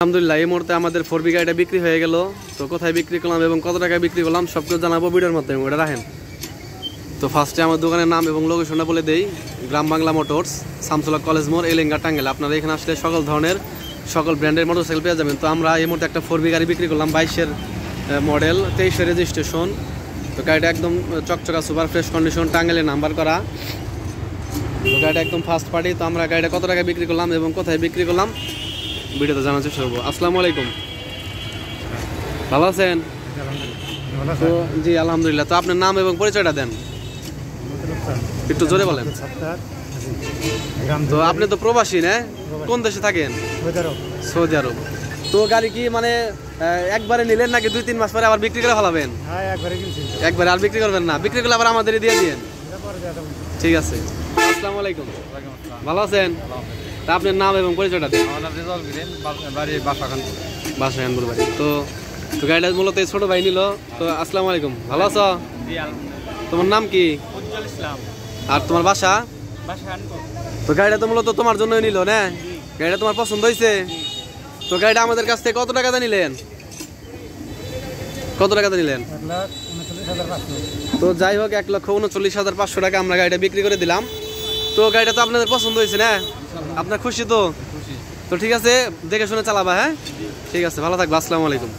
আলহামদুলিল্লাহ এই মুহূর্তে আমাদের 4B গাড়িটা বিক্রি হয়ে গেল। তো কোথায় বিক্রি করলাম এবং কত টাকায় বিক্রি করলাম সব কিছু জানাবো ভিডিওর মাধ্যমে, ওটা রাখেন। তো ফার্স্টে আমার দোকানের নাম এবং লোকেশনটা বলে দেই, গ্রাম বাংলা মোটরস, শামসুল হক কলেজ মোড়, এলেঙ্গা, টাঙ্গাইল। আপনারা এখানে আসলে সকল ধরনের সকল ব্র্যান্ডের মোটরসাইকেল পেয়ে যাবেন। তো আমরা এই মুহূর্তে একটা 4B গাড়ি বিক্রি করলাম, 22-এর মডেল, 23-এর রেজিস্ট্রেশন। তো গাড়িটা একদম চকচকা সুপার ফ্রেশ কন্ডিশন, টাঙ্গাইলে নাম্বার করা। তো গাড়িটা একদম ফার্স্ট পার্টি। তো আমরা গাড়িটা কত টাকায় বিক্রি করলাম এবং কোথায় বিক্রি করলাম ভিডিওতে জানার চেষ্টা করবো। আসসালামু আলাইকুম, ভালো আছেন? তো জি আলহামদুলিল্লাহ। তো আপনার নাম এবং পরিচয়টা দেন, একটু জোরে বলেন। তো আপনি তো প্রবাসী না? কোন দেশে থাকেন? সৌদি আরব। তো গাড়ি কি মানে একবারে নিলেন নাকি 2-3 মাস পরে আবার বিক্রি করে ফেলাবেন? একবারে আর বিক্রি করবেন না? বিক্রি করলে আবার আমাদের দিয়ে দিয়েন। ঠিক আছে। আসসালামু আলাইকুম, ভালো আছেন? তা আপনার নাম এবং পরিচয়টা দেন। বাসাখানপুর বাড়ি। তো তো গাড়িটা মূলত ছোট ভাই নিল। তো আসসালামু আলাইকুম, ভালো আছো? তোমার নাম কি? আর তোমার বাসা? তো গাড়িটা তো মূলত তোমার জন্যই নিল না? গাড়িটা তোমার পছন্দ হয়েছে? তো গাড়িটা আমাদের কাছ থেকে কত টাকাতে নিলেন? কত টাকাতে নিলেন? তো যাই হোক 1,39,500 টাকা আমরা গাড়িটা বিক্রি করে দিলাম। তো গাড়িটা তো আপনাদের পছন্দ হয়েছে না? আপনার খুশি তো? তো ঠিক আছে, দেখে শুনে চালাবা। হ্যাঁ ঠিক আছে, ভালো থাকবা। আসসালামু আলাইকুম।